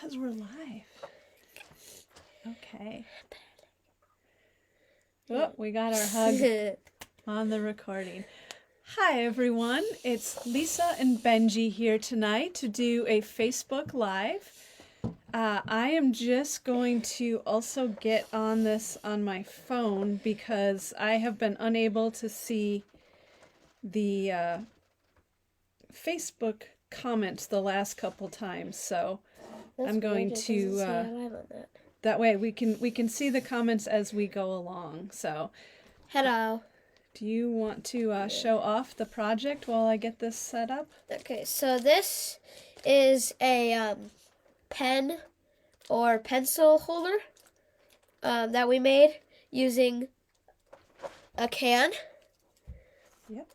because we're live. Okay. Oh, we got our hug on the recording. Hi, everyone. It's Lisa and Benji here tonight to do a Facebook Live. I am just going to also get on this on my phone because I have been unable to see the Facebook comments the last couple times, so I'm going to that way we can see the comments as we go along. So hello, do you want to show off the project while I get this set up? Okay, so this is a pen or pencil holder that we made using a can. Yep.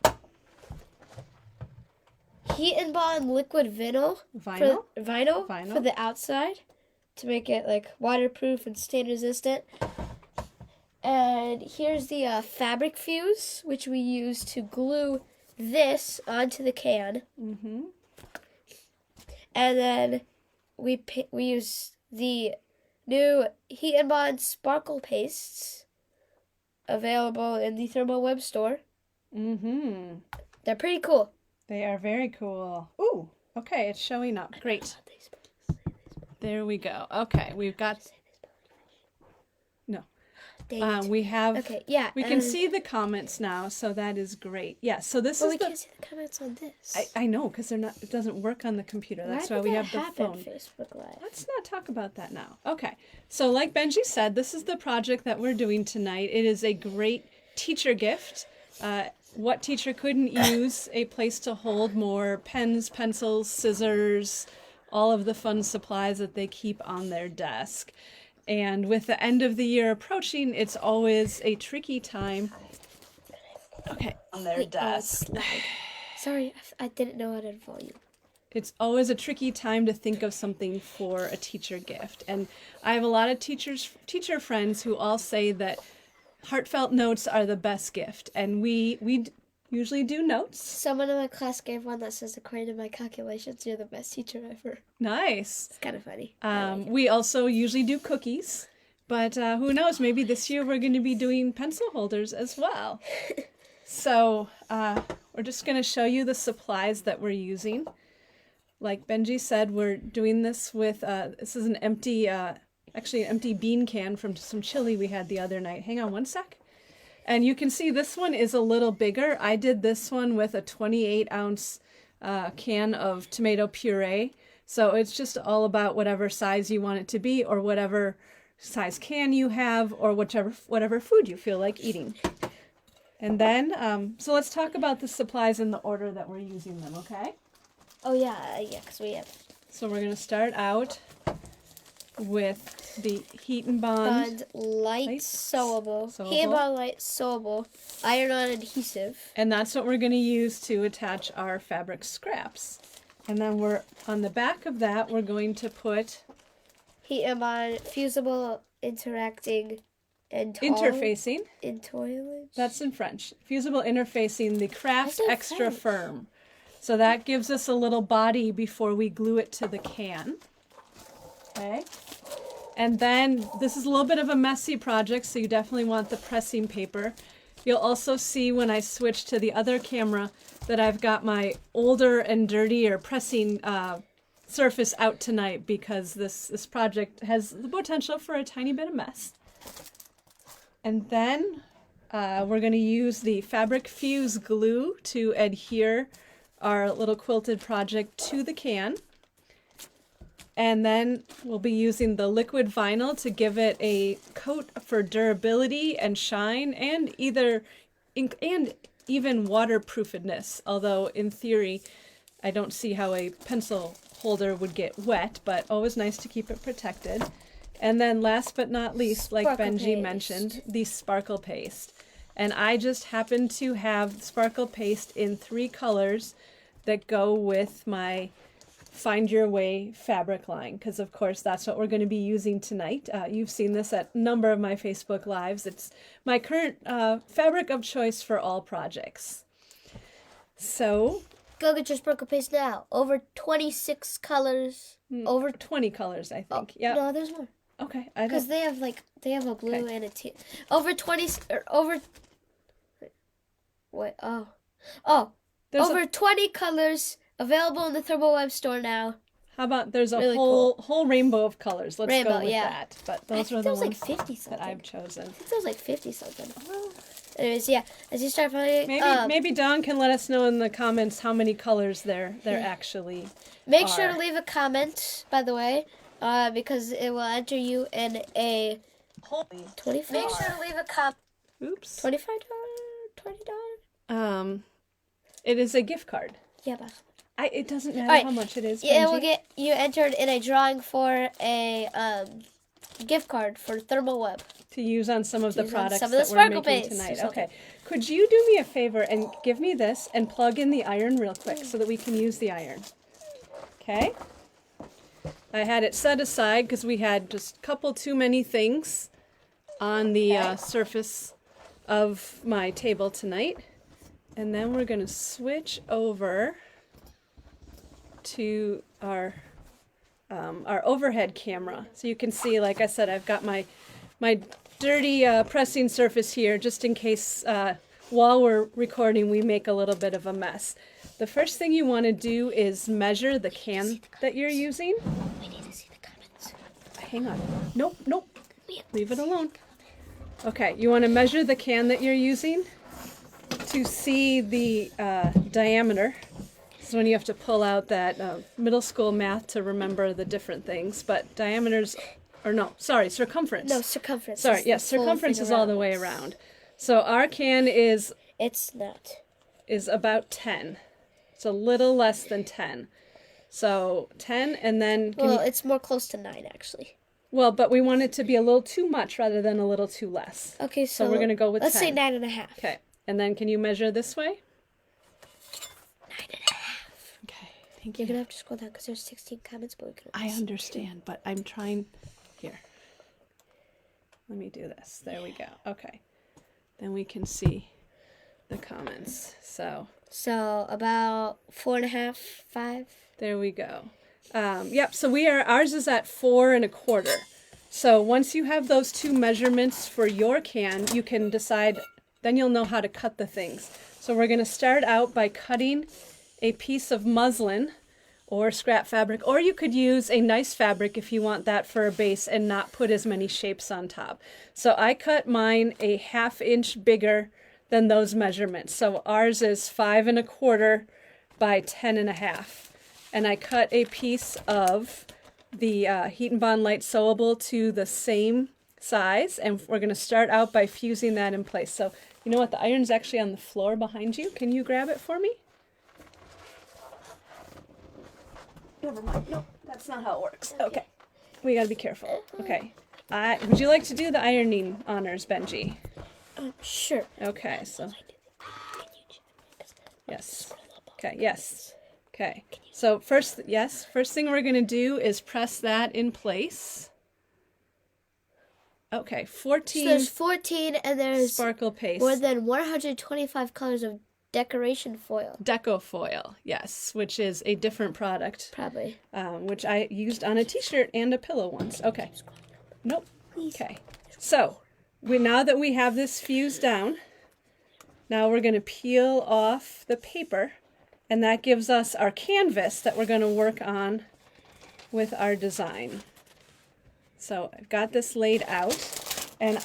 Heat and bond liquid vinyl for the outside to make it like waterproof and stain resistant. And here's the fabric fuse, which we use to glue this onto the can. Mm-hmm. And then we use the new Heat and Bond sparkle pastes available in the Thermal Web store. Mm-hmm. They're pretty cool. They are very cool. Ooh, okay, it's showing up. Great. There we go. Okay, we've got... No. We have... Okay, yeah. We can see the comments now, so that is great. Yeah, so this is we can't see the comments on this. I know, because they're not. It doesn't work on the computer. That's why we have the phone. Facebook Live? Let's not talk about that now. Okay, so like Benji said, this is the project that we're doing tonight. It is a great teacher gift. What teacher couldn't use a place to hold more pens, pencils, scissors, all of the fun supplies that they keep on their desk. And with the end of the year approaching, it's always a tricky time. Okay, on their desk. Sorry, I didn't know how to volume. It's always a tricky time to think of something for a teacher gift. And I have a lot of teacher friends who all say that heartfelt notes are the best gift. And we usually do notes. Someone in my class gave one that says, according to my calculations, you're the best teacher ever. Nice. It's kind of funny. We also usually do cookies. But who knows, maybe this year we're going to be doing pencil holders as well. So we're just going to show you the supplies that we're using. Like Benji said, we're doing this with, this is an empty, actually an empty bean can from some chili we had the other night. Hang on one sec. And you can see this one is a little bigger. I did this one with a 28-ounce can of tomato puree. So it's just all about whatever size you want it to be, or whatever size can you have, or whatever food you feel like eating. And then, so let's talk about the supplies in the order that we're using them, okay? Oh, yeah, because we have... So we're going to start out with the Heat and Bond light sewable. Heat and Bond light sewable iron-on adhesive. And that's what we're going to use to attach our fabric scraps. And then we're on the back of that, we're going to put Heat and Bond fusible interfacing. That's in French. Fusible interfacing, the Craft Extra Firm. So that gives us a little body before we glue it to the can. Okay. And then this is a little bit of a messy project, so you definitely want the pressing paper. You'll also see when I switch to the other camera that I've got my older and dirtier pressing surface out tonight, because this project has the potential for a tiny bit of mess. And then we're going to use the Fabric Fuse glue to adhere our little quilted project to the can. And then we'll be using the liquid vinyl to give it a coat for durability and shine, and even waterproofedness. Although in theory, I don't see how a pencil holder would get wet, but always nice to keep it protected. And then last but not least, like Benji mentioned, the sparkle paste. And I just happen to have sparkle paste in 3 colors that go with my Find Your Way fabric line, because of course that's what we're going to be using tonight. You've seen this at a number of my Facebook Lives. It's my current fabric of choice for all projects. So Go get your sparkle paste now. Over 26 colors. Over 20 colors, I think. Yeah. No, there's more. Okay. Because they have a blue and a teal. Over 20 or over. Wait. Oh. There's over 20 colors available in the Thermal Web store now. How about there's a whole rainbow of colors? Let's go with that. But those are the ones like 50 something. that I've chosen. I think there was like 50 something. Oh. Anyways, yeah. As you start finding, maybe Dawn can let us know in the comments how many colors there actually. Make sure to leave a comment, by the way, because it will enter you in a $25. Make sure to leave a comment. Oops. $25, $20. It is a gift card. Yeah, but. It doesn't matter how much it is. Yeah, it will get you entered in a drawing for a gift card for Thermal Web to use on some of the products that we're making tonight. Okay, could you do me a favor and give me this and plug in the iron real quick so that we can use the iron? Okay. I had it set aside because we had just a couple too many things on the surface of my table tonight, and then we're going to switch over to our overhead camera, so you can see. Like I said, I've got my dirty pressing surface here, just in case while we're recording we make a little bit of a mess. The first thing you want to do is measure the can that you're using. We need to see the comments. Hang on. Nope. Leave it alone. Okay, you want to measure the can that you're using to see the diameter. This is when you have to pull out that middle school math to remember the different things. But diameters, circumference. No, circumference. Sorry, yes, circumference is all the way around. So our can is about 10. It's a little less than 10. So 10, and then... it's more close to 9, actually. Well, but we want it to be a little too much rather than a little too less. Okay, so we're going to go with 10. Let's say 9.5. Okay, and then can you measure this way? 9.5. Okay, thank You're you. going to have to scroll down because there's 16 comments, but we can... I understand, but I'm trying... Here. Let me do this. There we go. Okay. Then we can see the comments. So about 4.5, 5. There we go. Yep, so ours is at 4 1/4. So once you have those two measurements for your can, you can decide, then you'll know how to cut the things. So we're going to start out by cutting a piece of muslin or scrap fabric, or you could use a nice fabric if you want that for a base and not put as many shapes on top. So I cut mine a 1/2 inch bigger than those measurements. So ours is 5 1/4 by 10 1/2. And I cut a piece of the Heat and Bond Light Sewable to the same size, and we're going to start out by fusing that in place. So you know what, the iron's actually on the floor behind you. Can you grab it for me? Never mind. No, that's not how it works. Okay. We got to be careful. Okay. Would you like to do the ironing honors, Benji? Sure. Okay, so... Yes. Okay, yes. Okay. So first thing we're going to do is press that in place. Okay, 14. So there's 14, and there's sparkle paste. More than 125 colors of decoration foil. Deco foil, yes, which is a different product. Probably. Which I used on a t-shirt and a pillow once. Okay. Nope. Okay. So, now that we have this fused down, now we're going to peel off the paper, and that gives us our canvas that we're going to work on with our design. So I've got this laid out, and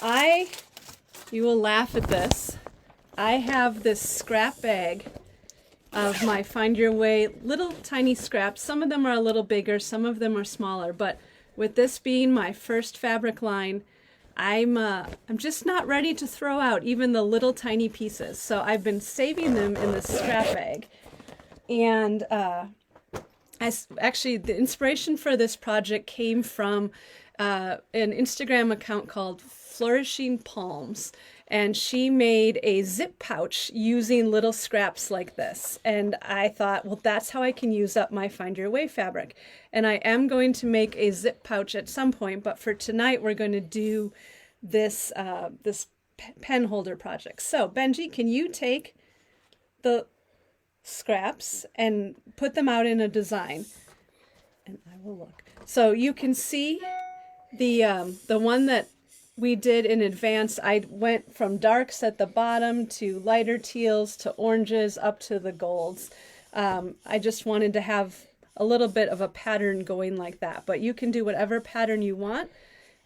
you will laugh at this, I have this scrap bag of my Find Your Way little tiny scraps. Some of them are a little bigger, some of them are smaller, but with this being my first fabric line, I'm just not ready to throw out even the little tiny pieces. So I've been saving them in this scrap bag. And actually the inspiration for this project came from an Instagram account called Flourishing Palms. And she made a zip pouch using little scraps like this. And I thought, well, that's how I can use up my Find Your Way fabric. And I am going to make a zip pouch at some point, but for tonight we're going to do this this pen holder project. So Benji, can you take the scraps and put them out in a design. And I will look. So you can see the one that we did in advance. I went from darks at the bottom to lighter teals to oranges up to the golds. I just wanted to have a little bit of a pattern going like that, but you can do whatever pattern you want.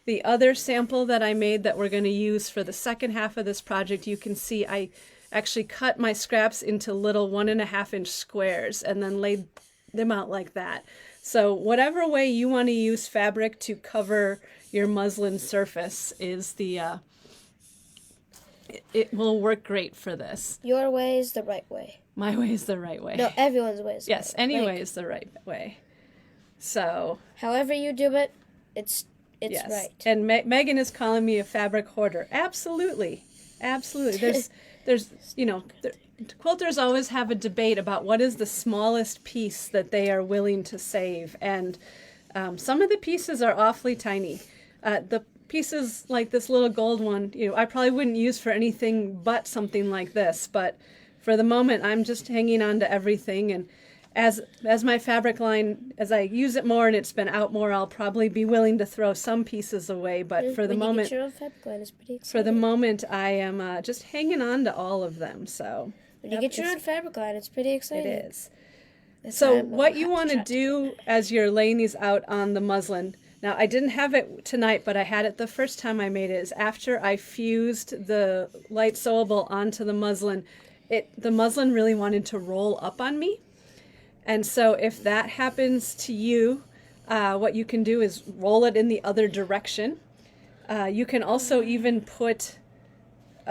The other sample that I made that we're going to use for the second half of this project, you can see I actually cut my scraps into little 1.5-inch squares and then laid them out like that. So whatever way you want to use fabric to cover your muslin surface is it will work great for this. Your way is the right way. My way is the right way. No, everyone's way is the yes, right way. any way is the right way. So however you do it, it's yes. right. And Megan is calling me a fabric hoarder. Absolutely. There's quilters always have a debate about what is the smallest piece that they are willing to save, and some of the pieces are awfully tiny. The pieces like this little gold one, I probably wouldn't use for anything but something like this, but for the moment I'm just hanging on to everything, and as my fabric line, as I use it more and it's been out more, I'll probably be willing to throw some pieces away, but for the moment, your own fabric line, it's pretty exciting. for the moment I am just hanging on to all of them. So when you get your own fabric line, it's pretty exciting. It is. So what you want to do as you're laying these out on the muslin, now I didn't have it tonight, but I had it the first time I made it, is after I fused the light sewable onto the muslin, the muslin really wanted to roll up on me. And so if that happens to you, what you can do is roll it in the other direction. You can also even put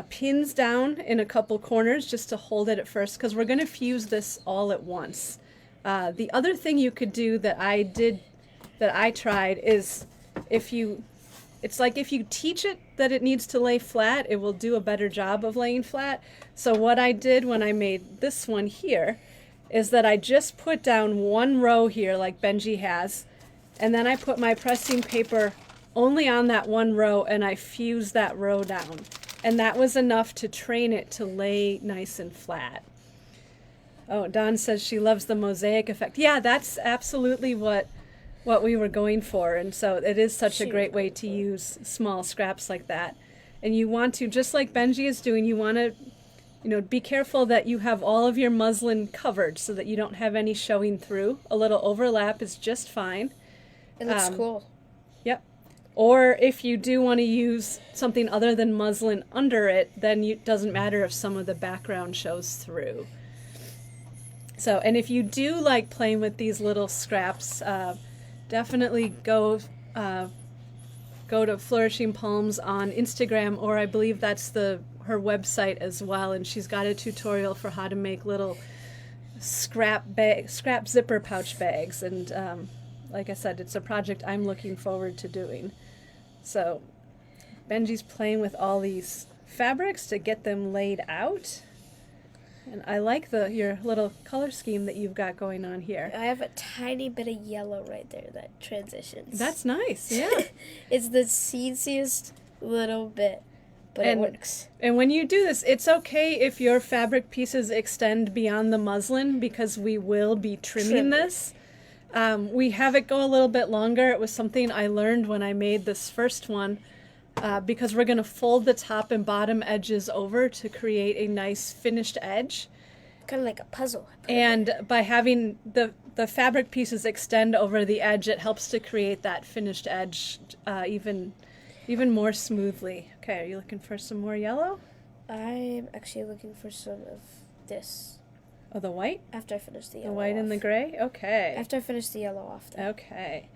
pins down in a couple corners just to hold it at first, because we're going to fuse this all at once. The other thing you could do that I tried is if you teach it that it needs to lay flat, it will do a better job of laying flat. So what I did when I made this one here is that I just put down one row here like Benji has, and then I put my pressing paper only on that one row and I fused that row down. And that was enough to train it to lay nice and flat. Oh, Dawn says she loves the mosaic effect. Yeah, that's absolutely what we were going for, and so it is such a great way to use small scraps like that. And you want to, just like Benji is doing, you want to be careful that you have all of your muslin covered so that you don't have any showing through. A little overlap is just fine. It looks cool. Yep. Or if you do want to use something other than muslin under it, then it doesn't matter if some of the background shows through. So, and if you do like playing with these little scraps, definitely go to Flourishing Palms on Instagram, or I believe that's her website as well, and she's got a tutorial for how to make little scrap zipper pouch bags, and like I said, it's a project I'm looking forward to doing. So Benji's playing with all these fabrics to get them laid out, and I like your little color scheme that you've got going on here. I have a tiny bit of yellow right there that transitions. That's nice. Yeah. It's the seediest little bit. But it works. And when you do this, it's okay if your fabric pieces extend beyond the muslin, because we will be trimming this. We have it go a little bit longer. It was something I learned when I made this first one, because we're going to fold the top and bottom edges over to create a nice finished edge. Kind of like a puzzle. And by having the fabric pieces extend over the edge, it helps to create that finished edge even more smoothly. Okay, are you looking for some more yellow? I'm actually looking for some of this. Oh, the white? After I finish the yellow. The white and the gray? Okay. After I finish the yellow off. Then. Okay.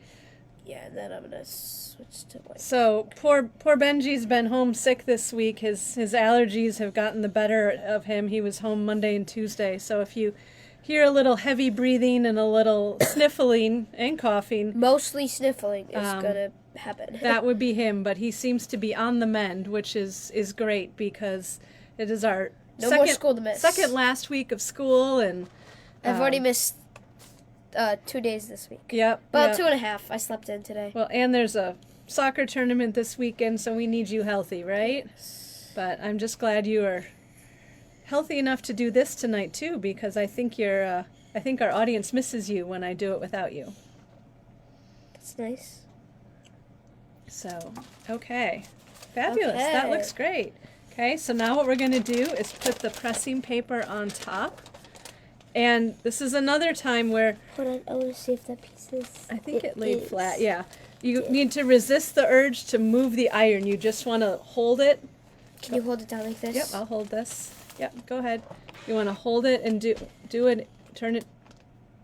Yeah, and then I'm going to switch to white. So, poor Benji's been home sick this week. His allergies have gotten the better of him. He was home Monday and Tuesday. So if you hear a little heavy breathing and a little sniffling and coughing. Mostly sniffling is going to happen. That would be him, but he seems to be on the mend, which is great, because it is our second last week of school, and I've already missed 2 days this week. Yep. Well, 2.5. I slept in today. Well, and there's a soccer tournament this weekend, so we need you healthy, right? But I'm just glad you are healthy enough to do this tonight too, because I think I think our audience misses you when I do it without you. That's nice. So, okay. Fabulous. Okay. That looks great. Okay, so now what we're going to do is put the pressing paper on top. And this is another time where... Hold on, I want to see if that piece is... I think it laid flat, yeah. You need to resist the urge to move the iron. You just want to hold it. Can you hold it down like this? Yep, I'll hold this. Yep, go ahead. You want to hold it and do it, turn it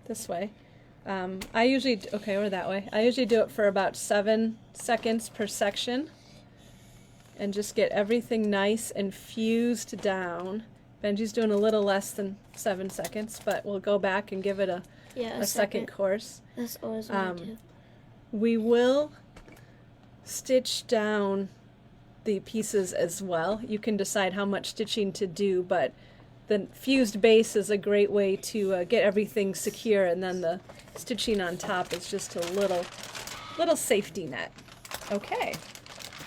this way. I usually, okay, or that way. I usually do it for about 7 seconds per section. And just get everything nice and fused down. Benji's doing a little less than 7 seconds, but we'll go back and give it a second course. That's always what I do. We will stitch down the pieces as well. You can decide how much stitching to do, but the fused base is a great way to get everything secure, and then the stitching on top is just a little safety net. Okay.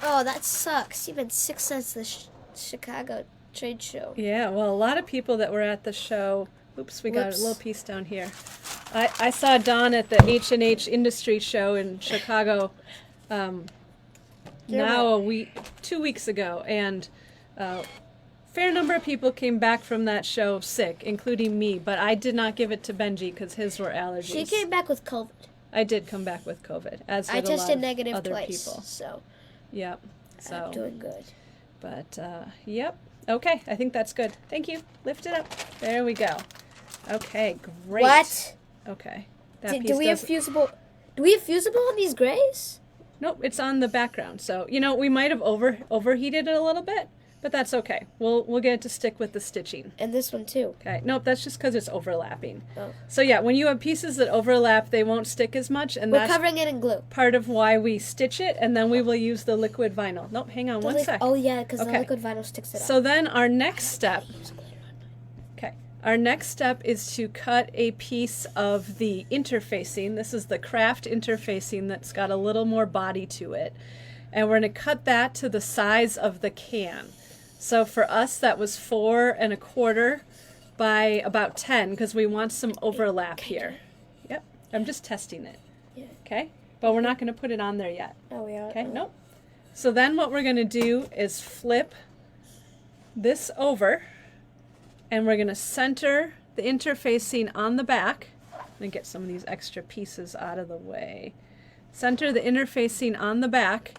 Oh, that sucks. You've been 6 cents the Chicago trade show. Yeah, well, a lot of people that were at the show. Oops, we got a little piece down here. I saw Dawn at the H&H Industry Show in Chicago now 2 weeks ago, and fair number of people came back from that show sick, including me, but I did not give it to Benji because his were allergies. She came back with COVID. I did come back with COVID, as I did a lot tested of negative other twice, people. so yep. So I'm doing good. But yep. Okay, I think that's good. Thank you. Lift it up. There we go. Okay, great. What? Okay. Do we have fusible? Do we have fusible on these grays? Nope, it's on the background. So we might have overheated it a little bit, but that's okay. We'll get it to stick with the stitching. And this one too. Okay. Nope, that's just because it's overlapping. Oh. So yeah, when you have pieces that overlap, they won't stick as much, and we're that's covering it in glue. Part of why we stitch it, and then we will use the liquid vinyl. Nope, hang on one sec. Oh yeah, because the liquid vinyl sticks it So then our next step. Our next step is to cut a piece of the interfacing. This is the craft interfacing that's got a little more body to it. And we're going to cut that to the size of the can. So for us, that was 4 1/4 by about 10, because we want some overlap here. Yep, I'm just testing it. Yeah. Okay, but we're not going to put it on there yet. Oh, we are? Okay, nope. So then what we're going to do is flip this over. And we're going to center the interfacing on the back. Let me get some of these extra pieces out of the way. Center the interfacing on the back,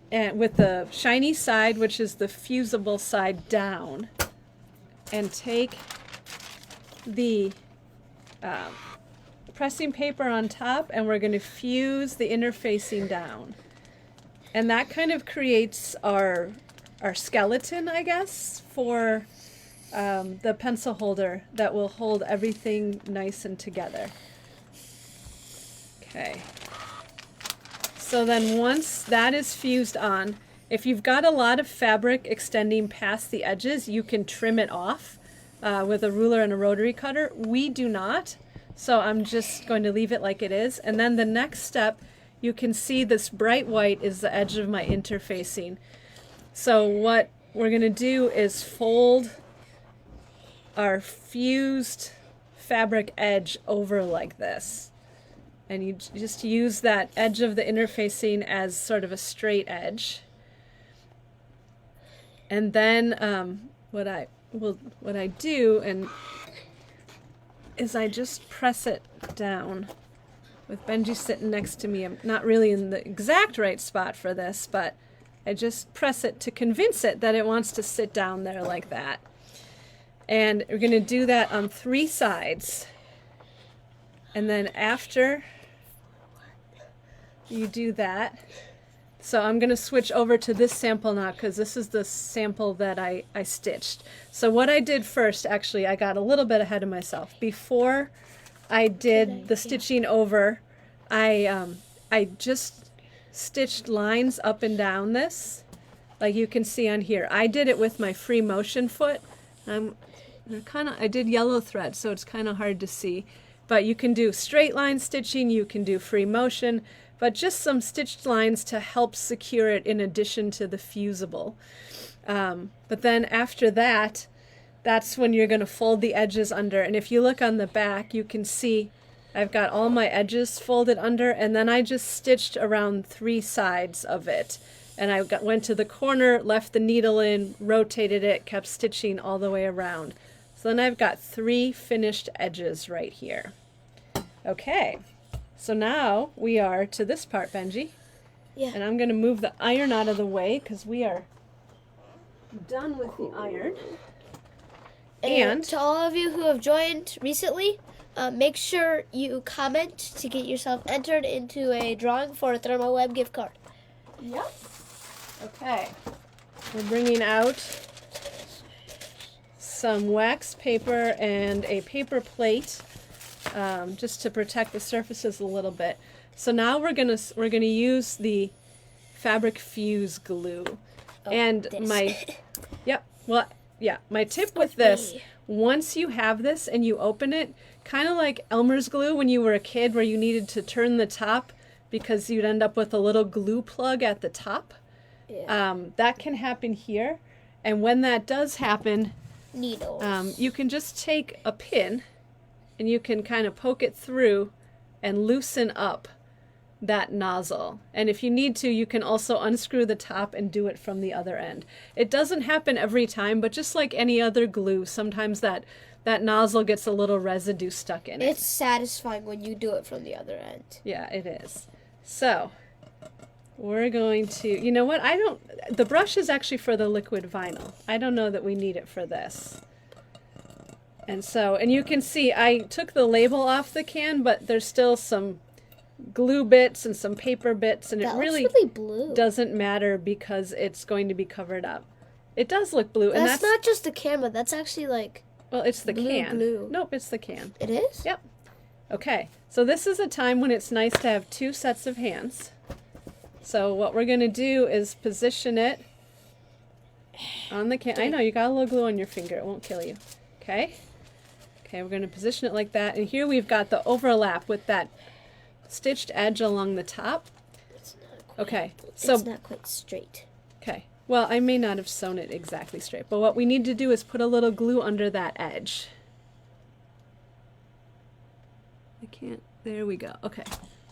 and with the shiny side, which is the fusible side, down. And take the pressing paper on top, and we're going to fuse the interfacing down. And that kind of creates our skeleton, I guess, for the pencil holder that will hold everything nice and together. Okay. So then once that is fused on, if you've got a lot of fabric extending past the edges, you can trim it off with a ruler and a rotary cutter. We do not, so I'm just going to leave it like it is. And then the next step, you can see this bright white is the edge of my interfacing. So what we're going to do is fold our fused fabric edge over like this. And you just use that edge of the interfacing as sort of a straight edge. And then what I do is I just press it down. With Benji sitting next to me, I'm not really in the exact right spot for this, but I just press it to convince it that it wants to sit down there like that. And we're going to do that on 3 sides. And then after you do that, so I'm going to switch over to this sample now, because this is the sample that I stitched. So what I did first, actually, I got a little bit ahead of myself. Before I did the stitching over, I just stitched lines up and down this, like you can see on here. I did it with my free motion foot. I did yellow thread, so it's kind of hard to see. But you can do straight line stitching, you can do free motion, but just some stitched lines to help secure it in addition to the fusible. But then after that, that's when you're going to fold the edges under. And if you look on the back, you can see I've got all my edges folded under, and then I just stitched around 3 sides of it. And I went to the corner, left the needle in, rotated it, kept stitching all the way around. So then I've got 3 finished edges right here. Okay, so now we are to this part, Benji. Yeah. And I'm going to move the iron out of the way because we are done with the iron. And to all of you who have joined recently, make sure you comment to get yourself entered into a drawing for a Thermal Web gift card. Yep. Okay. We're bringing out some wax paper and a paper plate just to protect the surfaces a little bit. So now we're gonna use the fabric fuse glue. Oh, and this. my tip with this, once you have this and you open it, kind of like Elmer's glue when you were a kid where you needed to turn the top because you'd end up with a little glue plug at the top. Yeah. That can happen here. And when that does happen, needles. you can just take a pin and you can kind of poke it through and loosen up that nozzle. And if you need to, you can also unscrew the top and do it from the other end. It doesn't happen every time, but just like any other glue, sometimes that nozzle gets a little residue stuck in it. It's satisfying when you do it from the other end. Yeah, it is. So we're going to, you know what, the brush is actually for the liquid vinyl. I don't know that we need it for this. And you can see I took the label off the can, but there's still some glue bits and some paper bits, and that it really blue. Doesn't matter because it's going to be covered up. It does look blue. That's not just the camera, that's actually like... Well, it's the can. Glue. Nope, it's the can. It is? Yep. Okay, so this is a time when it's nice to have 2 sets of hands. So what we're going to do is position it on the can. I know, you got a little glue on your finger. It won't kill you. Okay? Okay, we're going to position it like that. And here we've got the overlap with that stitched edge along the top. It's not quite, okay, so it's not quite straight. Okay, well, I may not have sewn it exactly straight, but what we need to do is put a little glue under that edge. I can't, there we go. Okay,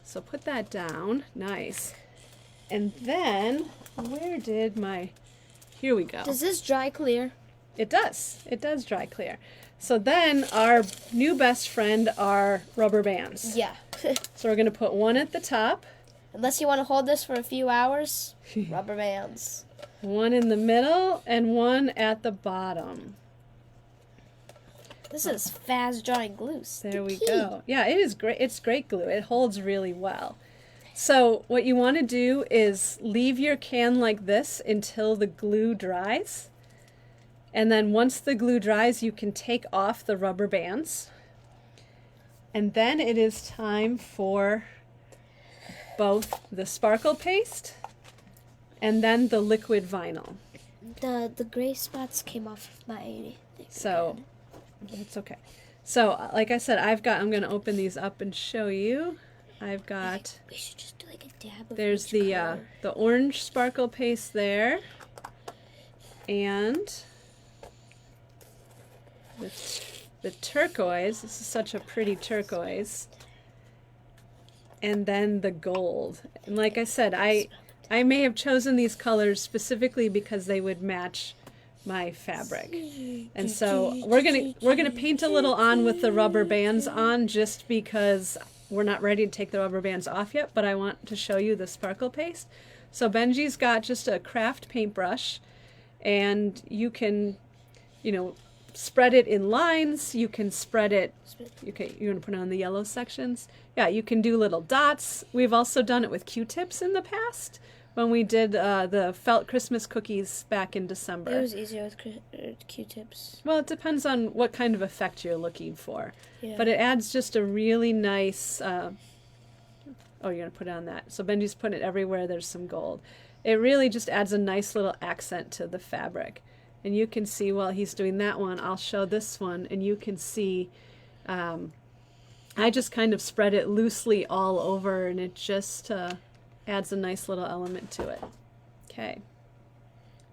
so put that down, nice. And then, here we go. Does this dry clear? It does dry clear. So then our new best friend are rubber bands. Yeah. So we're going to put one at the top. Unless you want to hold this for a few hours, rubber bands. One in the middle and one at the bottom. This is fast drying glue. There we go. Yeah, it is great. It's great glue. It holds really well. So what you want to do is leave your can like this until the glue dries. And then once the glue dries, you can take off the rubber bands. And then it is time for both the sparkle paste and then the liquid vinyl. The gray spots came off my thing. So it's okay. So like I said, I'm going to open these up and show you. I've got, we should just do like a dab of there's each color. the orange sparkle paste there. And the turquoise, this is such a pretty turquoise, and then the gold. And like I said, I may have chosen these colors specifically because they would match my fabric. And so we're gonna paint a little on with the rubber bands on, just because we're not ready to take the rubber bands off yet, but I want to show you the sparkle paste. So Benji's got just a craft paintbrush, and you can, spread it in lines. You can spread it, you want to put it on the yellow sections. Yeah, you can do little dots. We've also done it with Q-tips in the past when we did the felt Christmas cookies back in December. It was easier with Q-tips. Well, it depends on what kind of effect you're looking for. Yeah. But it adds just a really nice, oh, you're going to put it on that. So Benji's putting it everywhere there's some gold. It really just adds a nice little accent to the fabric. And you can see while he's doing that one, I'll show this one, and you can see I just kind of spread it loosely all over, and it just adds a nice little element to it. Okay.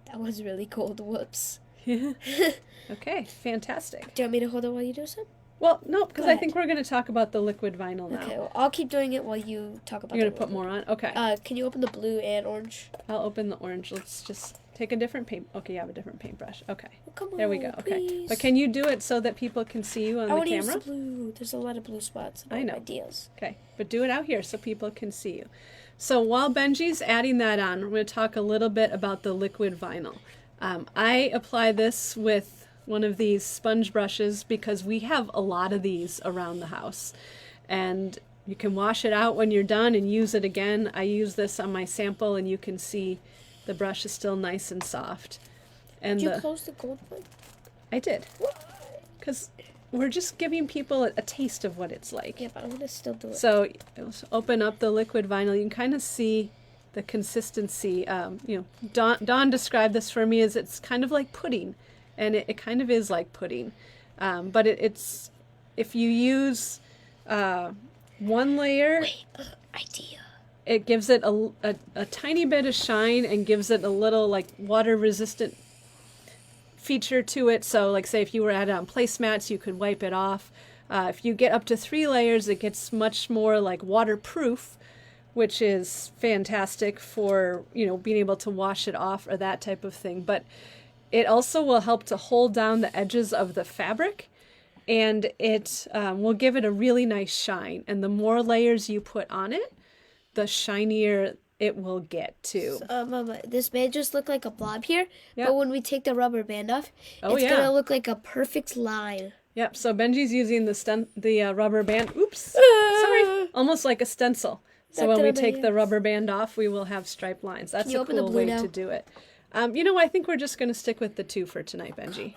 That was really cold. Whoops. Okay, fantastic. Do you want me to hold it while you do some? Well, no, because I think we're going to talk about the liquid vinyl now. Okay, well, I'll keep doing it while you talk about. You're going to put more on? Okay. Can you open the blue and orange? I'll open the orange. Let's just take a different paint. Okay, you have a different paintbrush. Okay. Oh, come on, there we go. Okay. Please. But can you do it so that people can see you on the camera? I want to use the blue. There's a lot of blue spots. I know. Ideas. Okay, but do it out here so people can see you. So while Benji's adding that on, we're going to talk a little bit about the liquid vinyl. I apply this with one of these sponge brushes because we have a lot of these around the house. And you can wash it out when you're done and use it again. I use this on my sample and you can see the brush is still nice and soft. And did you close the gold one? I did. Because we're just giving people a taste of what it's like. Yeah, but I'm going to still do it. So open up the liquid vinyl. You can kind of see the consistency. Dawn described this for me as it's kind of like pudding. And it kind of is like pudding. But it's if you use one layer, idea. It gives it a tiny bit of shine and gives it a little like water resistant feature to it. So like say if you were at it on placemats, you could wipe it off. If you get up to 3 layers, it gets much more like waterproof, which is fantastic for being able to wash it off or that type of thing. But it also will help to hold down the edges of the fabric, and it will give it a really nice shine. And the more layers you put on it, the shinier it will get too. Mama, this may just look like a blob here, but when we take the rubber band off, it's going to look like a perfect line. Yep, so Benji's using the rubber band. Oops, sorry. Almost like a stencil. So when we take the rubber band off, we will have striped lines. That's a cool way to do it. I think we're just going to stick with the 2 for tonight, Benji.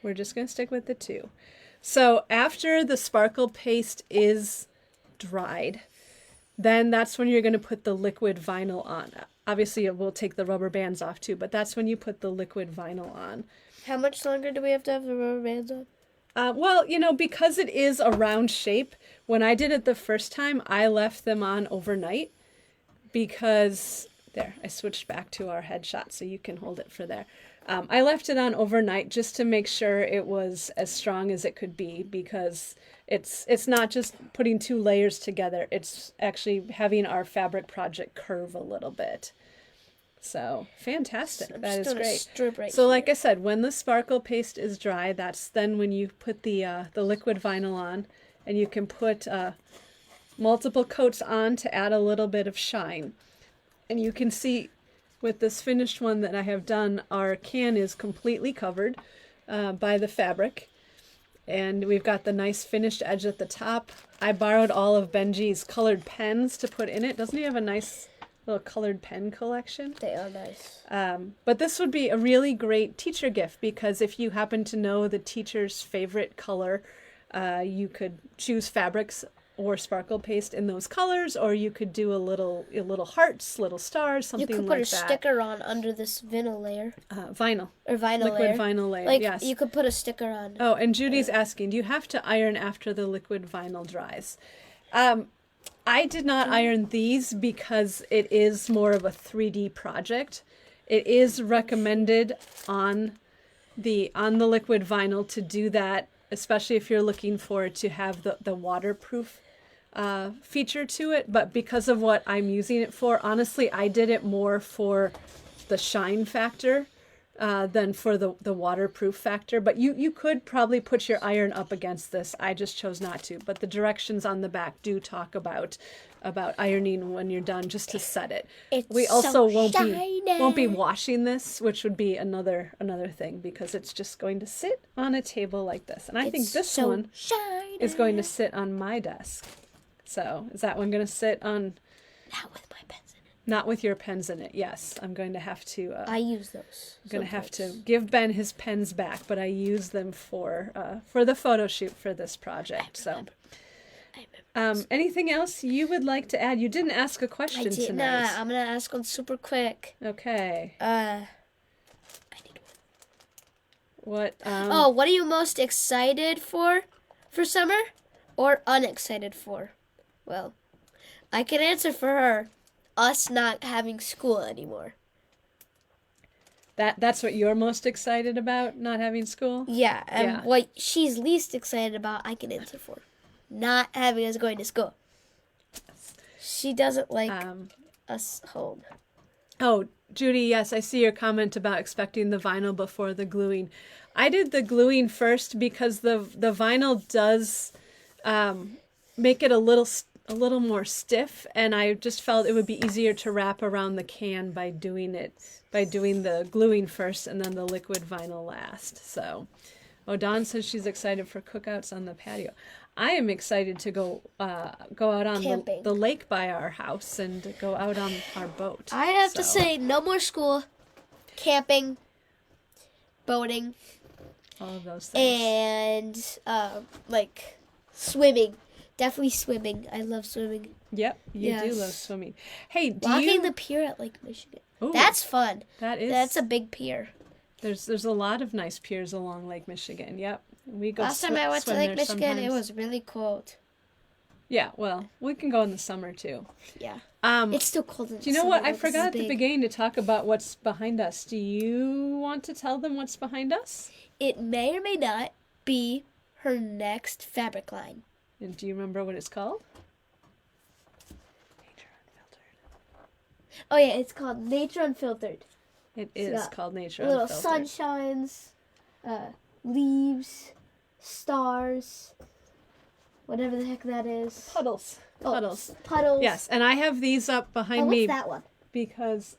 We're just going to stick with the 2. So after the sparkle paste is dried, then that's when you're going to put the liquid vinyl on. Obviously, it will take the rubber bands off too, but that's when you put the liquid vinyl on. How much longer do we have to have the rubber bands on? Well, because it is a round shape, when I did it the first time, I left them on overnight because... There, I switched back to our headshot so you can hold it for there. I left it on overnight just to make sure it was as strong as it could be, because it's not just putting 2 layers together. It's actually having our fabric project curve a little bit. So, fantastic. That is great. So like I said, when the sparkle paste is dry, that's then when you put the liquid vinyl on, and you can put multiple coats on to add a little bit of shine. And you can see with this finished one that I have done, our can is completely covered by the fabric. And we've got the nice finished edge at the top. I borrowed all of Benji's colored pens to put in it. Doesn't he have a nice little colored pen collection? They are nice. But this would be a really great teacher gift, because if you happen to know the teacher's favorite color, you could choose fabrics or sparkle paste in those colors, or you could do a little hearts, little stars, something like that. You could put a sticker on under this vinyl layer. Vinyl. Or vinyl liquid layer. Liquid vinyl layer, like, yes. You could put a sticker on. Oh, and Judy's asking, do you have to iron after the liquid vinyl dries? I did not iron these because it is more of a 3D project. It is recommended on the liquid vinyl to do that, especially if you're looking for it to have the waterproof feature to it. But because of what I'm using it for, honestly, I did it more for the shine factor than for the waterproof factor. But you could probably put your iron up against this. I just chose not to. But the directions on the back do talk about ironing when you're done, just to set it. We also won't be washing this, which would be another thing, because it's just going to sit on a table like this. And I think this one is going to sit on my desk. So is that one going to sit on? Not with my pens in it. Not with your pens in it. Yes, I'm going to have to. I use those. I'm going to have to give Ben his pens back, but I use them for the photo shoot for this project. So. Anything else you would like to add? You didn't ask a question tonight. Nah, I'm gonna ask one super quick. Okay. I need one. What? What are you most excited for summer, or unexcited for? Well, I can answer for her. Us not having school anymore. That's what you're most excited about, not having school? Yeah, and Yeah. what she's least excited about, I can answer for. Not having us going to school. She doesn't like us home. Oh, Judy, yes, I see your comment about expecting the vinyl before the gluing. I did the gluing first because the vinyl does make it a little more stiff, and I just felt it would be easier to wrap around the can by doing the gluing first and then the liquid vinyl last. So, Dawn says she's excited for cookouts on the patio. I am excited to go out on the lake by our house and go out on our boat. I have to say, no more school, camping, boating, all of those things, and like swimming. Definitely swimming. I love swimming. Yep, you do love swimming. Hey, walking the pier at Lake Michigan. Ooh, that's fun. That's a big pier. There's a lot of nice piers along Lake Michigan. Yep. We go Last time I went to Lake Michigan, it was really cold. Yeah, well, we can go in the summer too. Yeah. It's still cold in the summer. Do you know what? I forgot at the beginning to talk about what's behind us. Do you want to tell them what's behind us? It may or may not be her next fabric line. And do you remember what it's called? Nature Unfiltered. Oh yeah, it's called Nature Unfiltered. It is called Nature Unfiltered. Little sunshines, leaves, stars, whatever the heck that is. Puddles. Puddles. Puddles. Yes, and I have these up behind me. What's that one? Because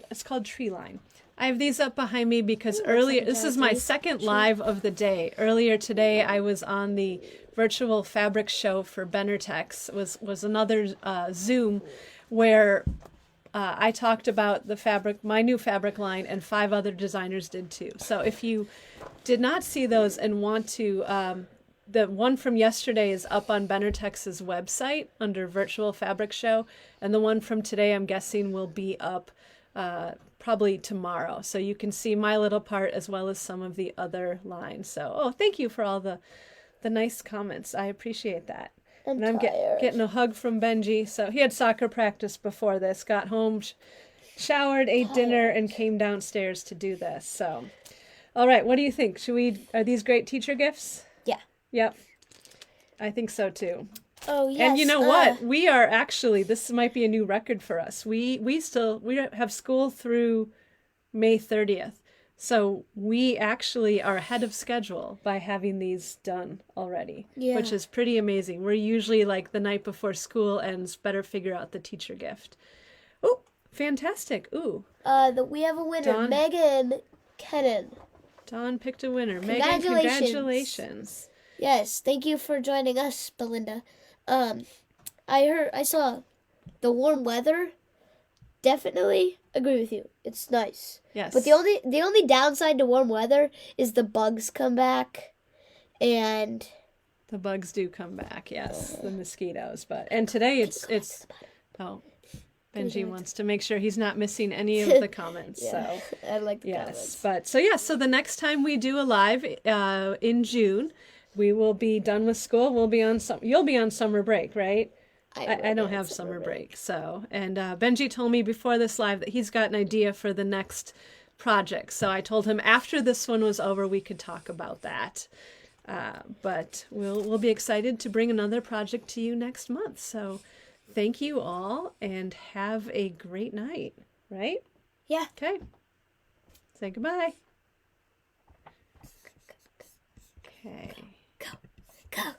it's called Tree Line. I have these up behind me because earlier, this is my second live of the day. Earlier today, I was on the virtual fabric show for Benartex. Was another Zoom where I talked about my new fabric line, and 5 other designers did too. So if you did not see those and want to, the one from yesterday is up on Benartex's website under Virtual Fabric Show, and the one from today, I'm guessing, will be up probably tomorrow. So you can see my little part as well as some of the other lines. So, thank you for all the nice comments. I appreciate that. And I'm getting a hug from Benji. So he had soccer practice before this, got home, showered, ate dinner, and came downstairs to do this. So, all right, what do you think? Are these great teacher gifts? Yeah. Yep. I think so too. Oh, yes. And you know what? We are actually, this might be a new record for us. We have school through May 30th. So we actually are ahead of schedule by having these done already, which is pretty amazing. We're usually like the night before school ends, better figure out the teacher gift. Oh, fantastic. Ooh. We have a winner, Megan Kennan. Dawn picked a winner. Megan, congratulations. Yes, thank you for joining us, Belinda. I saw the warm weather. Definitely agree with you. It's nice. Yes. But the only downside to warm weather is the bugs come back, and the bugs do come back. Yes, the mosquitoes. And today it's Benji wants to make sure he's not missing any of the comments. Yeah, so I like the comments. But so the next time we do a live in June, we will be done with school. You'll be on summer break, right? I don't have summer break. So, and Benji told me before this live that he's got an idea for the next project. So I told him after this one was over, we could talk about that. But we'll be excited to bring another project to you next month. So thank you all and have a great night, right? Yeah. Okay. Say goodbye. Okay. Go.